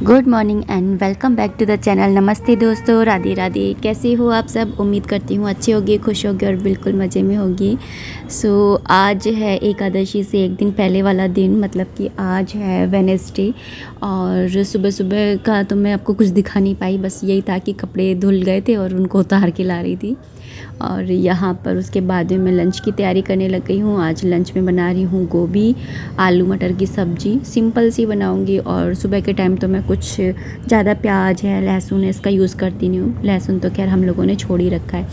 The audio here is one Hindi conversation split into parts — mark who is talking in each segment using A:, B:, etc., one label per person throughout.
A: Good morning and welcome back to the channel. नमस्ते दोस्तों, राधे राधे। कैसे हो आप सब? उम्मीद करती हूँ अच्छे होगे, खुश होगे और बिल्कुल मज़े में होगी। आज है एकादशी से एक दिन पहले वाला दिन, मतलब कि आज है वेडनेसडे। और सुबह सुबह का तो मैं आपको कुछ दिखा नहीं पाई, बस यही था कि कपड़े धुल गए थे और उनको उतार के ला रही थी। और यहाँ पर उसके बाद में मैं लंच की तैयारी करने लग गई हूँ। आज लंच में बना रही हूँ गोभी आलू मटर की सब्ज़ी, सिंपल सी बनाऊँगी। और सुबह के टाइम तो मैं कुछ ज़्यादा प्याज है लहसुन है इसका यूज़ करती नहीं हूँ। लहसुन तो खैर हम लोगों ने छोड़ ही रखा है,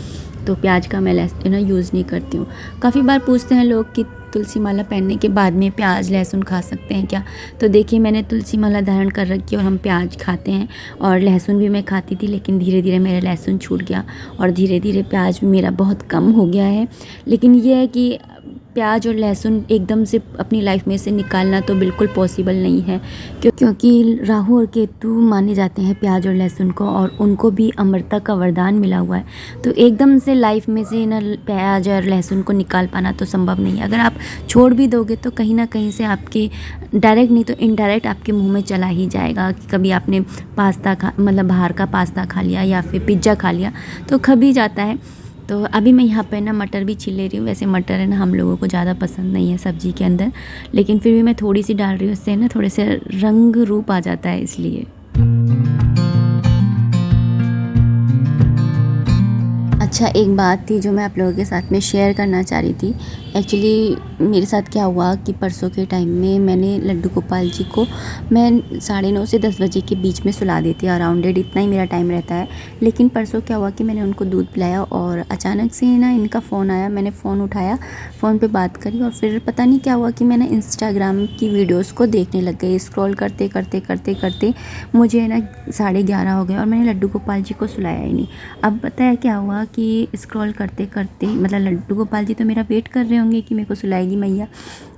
A: तो प्याज का मैं यूज़ नहीं करती हूँ। काफ़ी बार पूछते हैं लोग कि तुलसी माला पहनने के बाद में प्याज लहसुन खा सकते हैं क्या? तो देखिए, मैंने तुलसी माला धारण कर रखी है और हम प्याज खाते हैं और लहसुन भी मैं खाती थी, लेकिन धीरे धीरे मेरा लहसुन छूट गया और धीरे धीरे प्याज भी मेरा बहुत कम हो गया है। लेकिन ये है कि प्याज और लहसुन एकदम से अपनी लाइफ में से निकालना तो बिल्कुल पॉसिबल नहीं है, क्योंकि राहु और केतु माने जाते हैं प्याज और लहसुन को, और उनको भी अमरता का वरदान मिला हुआ है। तो एकदम से लाइफ में से ना प्याज और लहसुन को निकाल पाना तो संभव नहीं है। अगर आप छोड़ भी दोगे तो कहीं ना कहीं से आपके डायरेक्ट नहीं तो इनडायरेक्ट आपके मुंह में चला ही जाएगा। कभी आपने पास्ता मतलब बाहर का पास्ता खा लिया या फिर पिज्ज़ा खा लिया तो खा भी जाता है। तो अभी मैं यहाँ पे ना मटर भी छील ले रही हूँ। वैसे मटर है ना हम लोगों को ज़्यादा पसंद नहीं है सब्ज़ी के अंदर, लेकिन फिर भी मैं थोड़ी सी डाल रही हूँ, उससे ना थोड़े से रंग रूप आ जाता है इसलिए। अच्छा, एक बात थी जो मैं आप लोगों के साथ में शेयर करना चाह रही थी। एक्चुअली मेरे साथ क्या हुआ कि परसों के टाइम में मैंने लड्डू गोपाल जी को मैं 9:30 से 10 बजे के बीच में सुला देती हूँ, अराउंडेड इतना ही मेरा टाइम रहता है। लेकिन परसों क्या हुआ कि मैंने उनको दूध पिलाया और अचानक से ना इनका फ़ोन आया। मैंने फ़ोन उठाया, फ़ोन पे बात करी और फिर पता नहीं क्या हुआ कि मैंने इंस्टाग्राम की वीडियोज़ को देखने लग गई। स्क्रॉल करते करते करते करते मुझे ना 11:30 हो गए और मैंने लड्डू गोपाल जी को सुलाया ही नहीं। अब पता है क्या हुआ कि स्क्रॉल करते करते, मतलब लड्डू गोपाल जी तो मेरा वेट कर रहे होंगे कि मेरे को सुलाएगी मैया,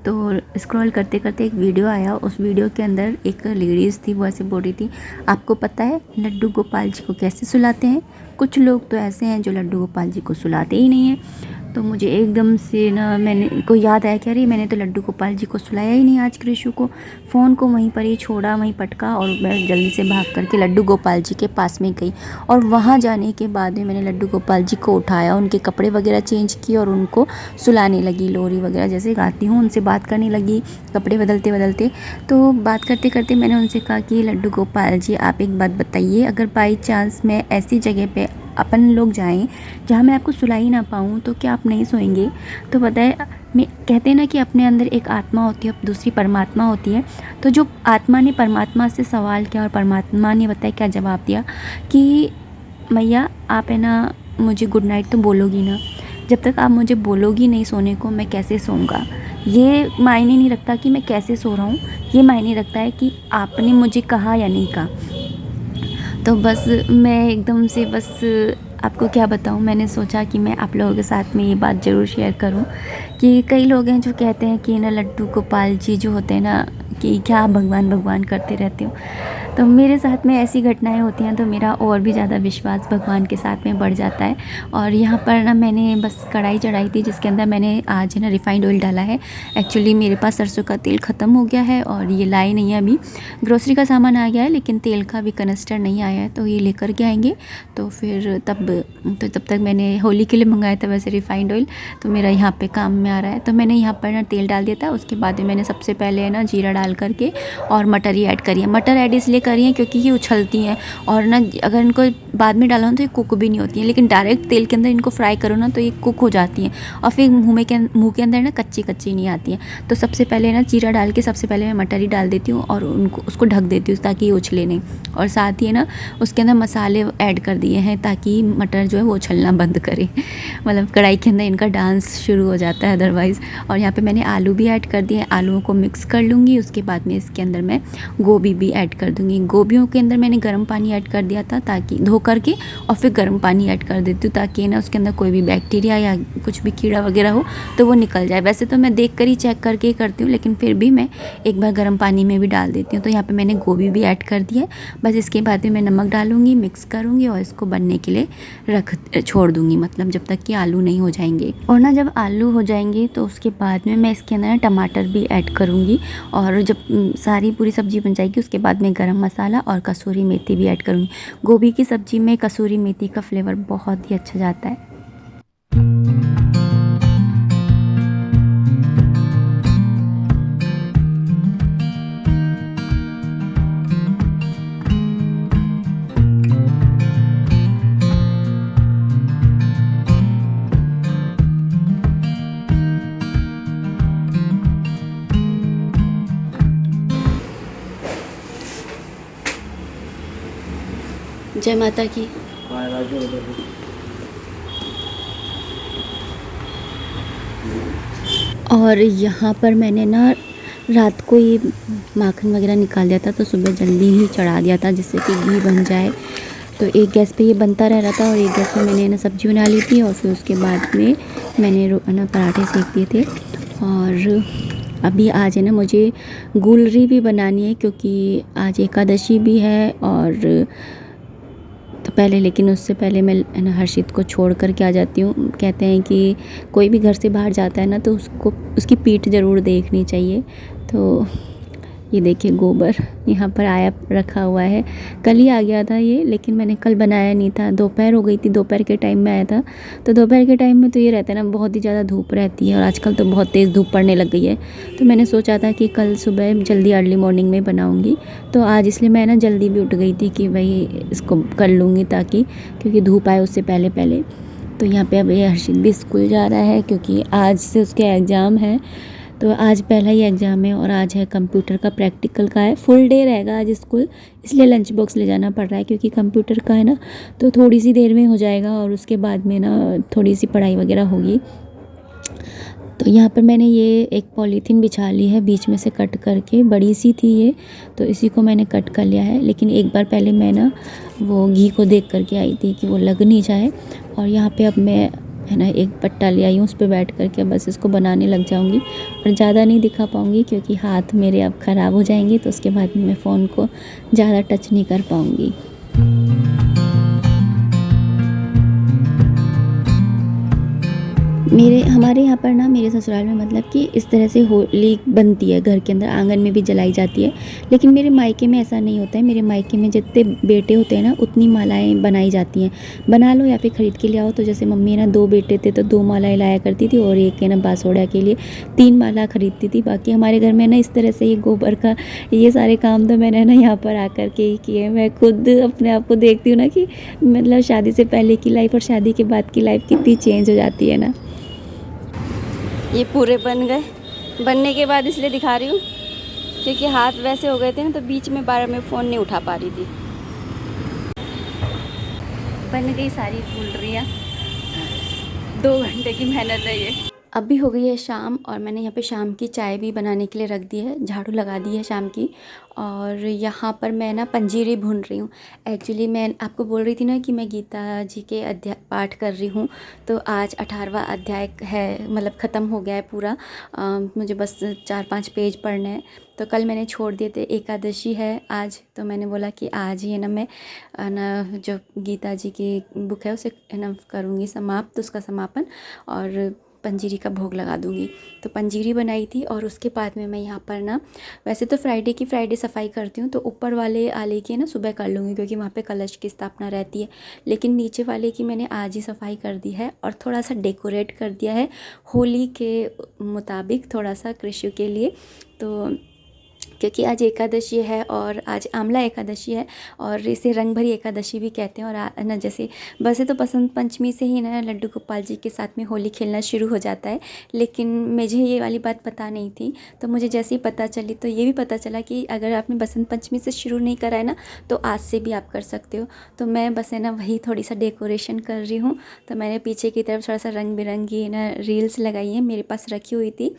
A: तो स्क्रॉल करते करते एक वीडियो आया। उस वीडियो के अंदर एक लेडीज़ थी, वो ऐसे बोल रही थी, आपको पता है लड्डू गोपाल जी को कैसे सुलाते हैं? कुछ लोग तो ऐसे हैं जो लड्डू गोपाल जी को सुलाते ही नहीं हैं। तो मुझे एकदम से ना मैंने को याद आया कि अरे मैंने तो लड्डू गोपाल जी को सुलाया ही नहीं आज कृषु को। फ़ोन को वहीं पर ही छोड़ा, वहीं पटका और मैं जल्दी से भाग करके लड्डू गोपाल जी के पास में गई। और वहाँ जाने के बाद में मैंने लड्डू गोपाल जी को उठाया, उनके कपड़े वगैरह चेंज किए और उनको सुलाने लगी। लोरी वगैरह जैसे गाती हूँ उनसे बात करने लगी, कपड़े बदलते बदलते। तो बात करते करते मैंने उनसे कहा कि लड्डू गोपाल जी, आप एक बात बताइए, अगर बाई चांस मैं ऐसी जगह पे अपन लोग जाएं जहाँ मैं आपको सुला ही ना पाऊँ तो क्या आप नहीं सोएंगे? तो पता है, मैं कहते हैं ना कि अपने अंदर एक आत्मा होती है, दूसरी परमात्मा होती है। तो जो आत्मा ने परमात्मा से सवाल किया और परमात्मा ने बताया क्या जवाब दिया कि मैया आप है ना मुझे गुड नाइट तो बोलोगी ना? जब तक आप मुझे बोलोगी नहीं सोने को, मैं कैसे सोऊंगा? ये मायने नहीं रखता कि मैं कैसे सो रहा हूँ, ये मायने रखता है कि आपने मुझे कहा या नहीं कहा। तो बस मैं एकदम से बस आपको क्या बताऊँ, मैंने सोचा कि मैं आप लोगों के साथ में ये बात ज़रूर शेयर करूँ कि कई लोग हैं जो कहते हैं कि ना लड्डू गोपाल जी जो होते हैं ना कि क्या भगवान भगवान करते रहते हो। तो मेरे साथ में ऐसी घटनाएं होती हैं तो मेरा और भी ज़्यादा विश्वास भगवान के साथ में बढ़ जाता है। और यहाँ पर ना मैंने बस कढ़ाई चढ़ाई थी जिसके अंदर मैंने आज है ना रिफ़ाइंड ऑयल डाला है। एक्चुअली मेरे पास सरसों का तेल ख़त्म हो गया है और ये लाए नहीं है, अभी ग्रोसरी का सामान आ गया है लेकिन तेल का भी कनस्टर नहीं आया है, तो ये लेकर के आएंगे। तो फिर तब तक मैंने होली के लिए मंगाया था वैसे रिफ़ाइंड ऑयल, तो मेरा यहाँ पे काम में आ रहा है। तो मैंने यहाँ पर ना तेल डाल दिया था, उसके बाद में मैंने सबसे पहले ना जीरा डाल करके और मटर ही ऐड करी है। मटर ऐड इसलिए करी है क्योंकि ये उछलती हैं और ना अगर इनको बाद में डालो ना तो ये कुक भी नहीं होती हैं, लेकिन डायरेक्ट तेल के अंदर इनको फ्राई करो ना तो ये कुक हो जाती हैं और फिर मुँह के अंदर ना कच्ची कच्ची नहीं आती हैं। तो सबसे पहले ना जीरा डाल के सबसे पहले मैं मटर ही डाल देती हूँ और उसको ढक देती हूँ ताकि ये उछले नहीं। और साथ ही ना उसके अंदर मसाले ऐड कर दिए हैं ताकि मटर जो है वो उछलना बंद करे, मतलब कढ़ाई के अंदर इनका डांस शुरू हो जाता है अदरवाइज़। और यहाँ पे मैंने आलू भी ऐड कर दिए हैं, आलूओं को मिक्स कर लूँगी। उसके बाद में इसके अंदर मैं गोभी भी ऐड कर दूँगी। गोभियों के अंदर मैंने गर्म पानी ऐड कर दिया था ताकि धो करके और फिर गर्म पानी ऐड कर देती हूँ ताकि ना उसके अंदर कोई भी बैक्टीरिया या कुछ भी कीड़ा वगैरह हो तो वो निकल जाए। वैसे तो मैं देख कर ही चेक करके ही करती हूँ, लेकिन फिर भी मैं एक बार गर्म पानी में भी डाल देती हूँ। तो यहाँ पे मैंने गोभी भी ऐड कर दिया है। बस इसके बाद में मैं नमक डालूँगी, मिक्स करूँगी और इसको बनने के लिए छोड़ दूँगी, मतलब जब तक कि आलू नहीं हो जाएंगे। और ना जब आलू हो जाएंगे जाएंगे तो उसके बाद में मैं इसके अंदर टमाटर भी ऐड करूँगी, और जब सारी पूरी सब्ज़ी बन जाएगी उसके बाद में गरम मसाला और कसूरी मेथी भी ऐड करूँगी। गोभी की सब्ज़ी में कसूरी मेथी का फ्लेवर बहुत ही अच्छा जाता है। जय माता की। और यहाँ पर मैंने ना रात को ये माखन वगैरह निकाल दिया था, तो सुबह जल्दी ही चढ़ा दिया था जिससे कि घी बन जाए। तो एक गैस पे ये बनता रह रहा था और एक गैस पे मैंने ना सब्ज़ी बना ली थी, और फिर उसके बाद में मैंने ना पराठे सेक दिए थे। और अभी आज है ना मुझे गुलरी भी बनानी है, क्योंकि आज एकादशी भी है। और तो पहले, लेकिन उससे पहले मैं ना हर्षित को छोड़ कर के आ जाती हूँ। कहते हैं कि कोई भी घर से बाहर जाता है ना तो उसको उसकी पीठ ज़रूर देखनी चाहिए। तो ये देखिए गोबर यहाँ पर आया रखा हुआ है। कल ही आ गया था ये, लेकिन मैंने कल बनाया नहीं था। दोपहर हो गई थी, दोपहर के टाइम में आया था। तो दोपहर के टाइम में तो ये रहता है ना, बहुत ही ज़्यादा धूप रहती है, और आजकल तो बहुत तेज़ धूप पड़ने लग गई है। तो मैंने सोचा था कि कल सुबह जल्दी अर्ली मॉर्निंग में बनाऊँगी। तो आज इसलिए मैं ना जल्दी भी उठ गई थी कि भाई इसको कर लूँगी, ताकि क्योंकि धूप आए उससे पहले पहले। तो यहाँ पर अब ये हर्षित भी स्कूल जा रहा है, क्योंकि आज से उसके एग्ज़ाम है। तो आज पहला ही एग्ज़ाम है, और आज है कंप्यूटर का, प्रैक्टिकल का है। फुल डे रहेगा आज स्कूल, इसलिए लंच बॉक्स ले जाना पड़ रहा है, क्योंकि कंप्यूटर का है ना तो थोड़ी सी देर में हो जाएगा, और उसके बाद में ना थोड़ी सी पढ़ाई वगैरह होगी। तो यहाँ पर मैंने ये एक पॉलीथीन बिछा ली है बीच में से कट करके, बड़ी सी थी ये, तो इसी को मैंने कट कर लिया है। लेकिन एक बार पहले मैं ना वो घी को देख करके आई थी कि वो लग नहीं जाए। और यहाँ पे अब मैं है ना एक पट्टा ले आई हूँ, उस पर बैठ करके बस इसको बनाने लग जाऊँगी। और ज़्यादा नहीं दिखा पाऊँगी क्योंकि हाथ मेरे अब ख़राब हो जाएंगे, तो उसके बाद मैं फ़ोन को ज़्यादा टच नहीं कर पाऊँगी। हमारे यहाँ पर ना, मेरे ससुराल में मतलब कि इस तरह से होली बनती है, घर के अंदर आंगन में भी जलाई जाती है। लेकिन मेरे मायके में ऐसा नहीं होता है। मेरे मायके में जितने बेटे होते हैं ना उतनी मालाएं बनाई जाती हैं। बना लो या फिर ख़रीद के ले आओ। तो जैसे मम्मी ना 2 बेटे थे तो 2 मालाएं लाया करती थी, और एक है ना बासोड़ा के लिए 3 माला ख़रीदती थी। बाकी हमारे घर में ना इस तरह से ये गोबर का ये सारे काम तो मैंने ना यहाँ पर आकर के ही किए। मैं खुद अपने आप को देखती हूँ ना कि मतलब शादी से पहले की लाइफ और शादी के बाद की लाइफ कितनी चेंज हो जाती है ना। ये पूरे बन गए। बनने के बाद इसलिए दिखा रही हूँ क्योंकि हाथ वैसे हो गए थे ना, तो बीच में बार मैं फ़ोन नहीं उठा पा रही थी। बन गई सारी फुलरियाँ, 2 घंटे की मेहनत है ये। अभी हो गई है शाम, और मैंने यहाँ पे शाम की चाय भी बनाने के लिए रख दी है, झाड़ू लगा दी है शाम की। और यहाँ पर मैं ना पंजीरी भून रही हूँ। एक्चुअली मैं आपको बोल रही थी ना कि मैं गीता जी के अध्याय पाठ कर रही हूँ। तो आज 18वां अध्याय है, मतलब ख़त्म हो गया है पूरा। मुझे बस 4-5 पेज पढ़ने हैं। तो कल मैंने छोड़ दिए थे, एकादशी है आज, तो मैंने बोला कि आज ही है ना मैं ना जो गीता जी की बुक है उसे है ना करूँगी समाप्त, उसका समापन, और पंजीरी का भोग लगा दूँगी। तो पंजीरी बनाई थी, और उसके बाद में मैं यहाँ पर ना, वैसे तो फ्राइडे सफाई करती हूँ, तो ऊपर वाले आले की ना सुबह कर लूँगी क्योंकि वहाँ पे कलश की स्थापना रहती है। लेकिन नीचे वाले की मैंने आज ही सफाई कर दी है, और थोड़ा सा डेकोरेट कर दिया है होली के मुताबिक, थोड़ा सा कृष्ण के लिए। तो क्योंकि आज एकादशी है, और आज आंवला एकादशी है, और इसे रंग भरी एकादशी भी कहते हैं। और ना जैसे वैसे तो बसंत पंचमी से ही ना लड्डू गोपाल जी के साथ में होली खेलना शुरू हो जाता है, लेकिन मुझे ये वाली बात पता नहीं थी। तो मुझे जैसे ही पता चली तो ये भी पता चला कि अगर आपने बसंत पंचमी से शुरू नहीं करा है ना, तो आज से भी आप कर सकते हो। तो मैं बस है ना वही थोड़ी सा डेकोरेशन कर रही हूँ। तो मैंने पीछे की तरफ थोड़ा सा रंग बिरंगी ना रील्स लगाई हैं, मेरे पास रखी हुई थी।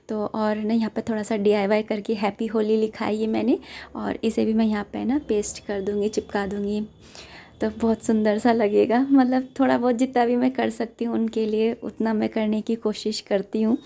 A: तो और ना यहाँ पर थोड़ा सा DIY करके हैप्पी होली लिखा है ये मैंने, और इसे भी मैं यहाँ पे ना पेस्ट कर दूँगी, चिपका दूँगी। तो बहुत सुंदर सा लगेगा। मतलब थोड़ा बहुत जितना भी मैं कर सकती हूँ उनके लिए उतना मैं करने की कोशिश करती हूँ।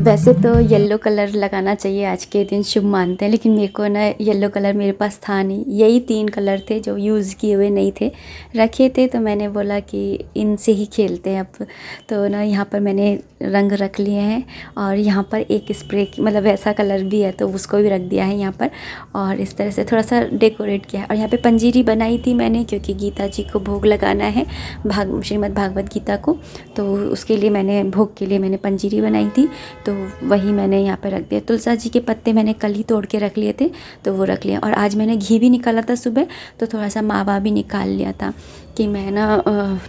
A: वैसे तो येलो कलर लगाना चाहिए आज के दिन, शुभ मानते हैं, लेकिन मेरे को ना येलो कलर मेरे पास था नहीं। यही 3 कलर थे जो यूज़ किए हुए नहीं थे, रखे थे, तो मैंने बोला कि इनसे ही खेलते हैं अब। तो ना यहाँ पर मैंने रंग रख लिए हैं और यहाँ पर एक स्प्रे मतलब वैसा कलर भी है तो उसको भी रख दिया है यहाँ पर, और इस तरह से थोड़ा सा डेकोरेट किया है। और यहाँ पर पंजीरी बनाई थी मैंने, क्योंकि गीता जी को भोग लगाना है, श्रीमद् भागवत गीता को, तो उसके लिए मैंने भोग के लिए मैंने पंजीरी बनाई थी, तो वही मैंने यहाँ पे रख दिया। तुलसी जी के पत्ते मैंने कल ही तोड़ के रख लिए थे, तो वो रख लिए। और आज मैंने घी भी निकाला था सुबह, तो थोड़ा सा मावा भी निकाल लिया था कि मैं ना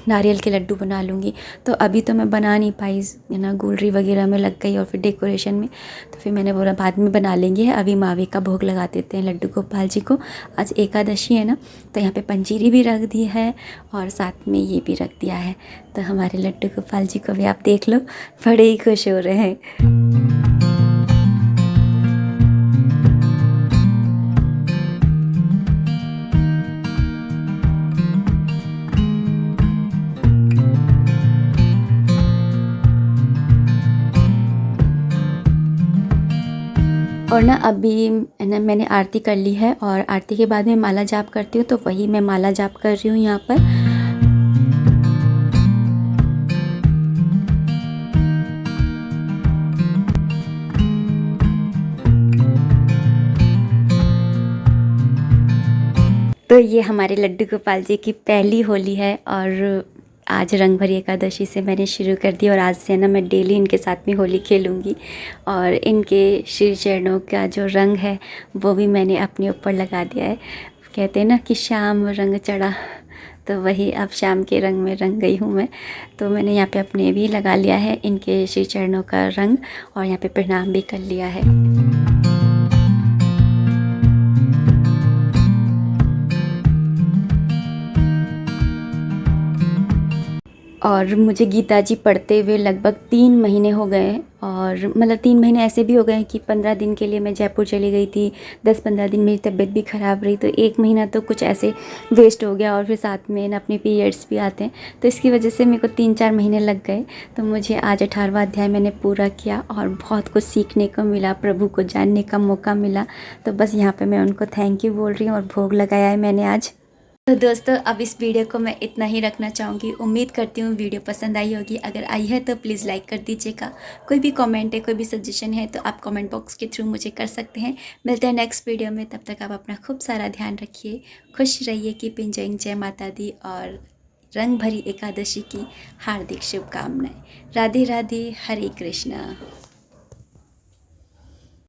A: नारियल के लड्डू बना लूँगी। तो अभी तो मैं बना नहीं पाई, ना गोल्डरी वगैरह में लग गई और फिर डेकोरेशन में, तो फिर मैंने बोला बाद में बना लेंगे, अभी मावे का भोग लगा देते हैं लड्डू गोपाल जी को। आज एकादशी है ना, तो यहाँ पे पंजीरी भी रख दी है और साथ में ये भी रख दिया है। तो हमारे लड्डू गोपाल जी को भी आप देख लो, बड़े ही खुश हो रहे हैं। और ना अभी ना मैंने आरती कर ली है, और आरती के बाद में माला जाप करती हूँ, तो वही मैं माला जाप कर रही हूँ यहाँ पर। तो ये हमारे लड्डू गोपाल जी की पहली होली है, और आज रंग भरी एकादशी से मैंने शुरू कर दी, और आज से ना मैं डेली इनके साथ में होली खेलूँगी। और इनके श्री चरणों का जो रंग है वो भी मैंने अपने ऊपर लगा दिया है। कहते हैं ना कि शाम रंग चढ़ा, तो वही अब शाम के रंग में रंग गई हूँ मैं। तो मैंने यहाँ पे अपने भी लगा लिया है इनके श्री चरणों का रंग, और यहाँ पे प्रणाम भी कर लिया है। और मुझे गीता जी पढ़ते हुए लगभग 3 महीने हो गए, और मतलब 3 महीने ऐसे भी हो गए कि 15 दिन के लिए मैं जयपुर चली गई थी, 10-15 दिन मेरी तबीयत भी ख़राब रही, तो 1 महीना तो कुछ ऐसे वेस्ट हो गया। और फिर साथ में ना अपने पीरियड्स भी आते हैं, तो इसकी वजह से मेरे को 3-4 महीने लग गए। तो मुझे आज 18वां अध्याय मैंने पूरा किया, और बहुत कुछ सीखने को मिला, प्रभु को जानने का मौका मिला। तो बस यहाँ पर मैं उनको थैंक यू बोल रही हूँ, और भोग लगाया है मैंने आज। तो दोस्तों अब इस वीडियो को मैं इतना ही रखना चाहूँगी। उम्मीद करती हूँ वीडियो पसंद आई होगी। अगर आई है तो प्लीज़ लाइक कर दीजिएगा। कोई भी कमेंट है, कोई भी सजेशन है, तो आप कमेंट बॉक्स के थ्रू मुझे कर सकते हैं। मिलते हैं नेक्स्ट वीडियो में, तब तक आप अपना खूब सारा ध्यान रखिए, खुश रहिए। Keep enjoying. जय माता दी, और रंग भरी एकादशी की हार्दिक शुभकामनाएं। राधे राधे, हरे कृष्णा।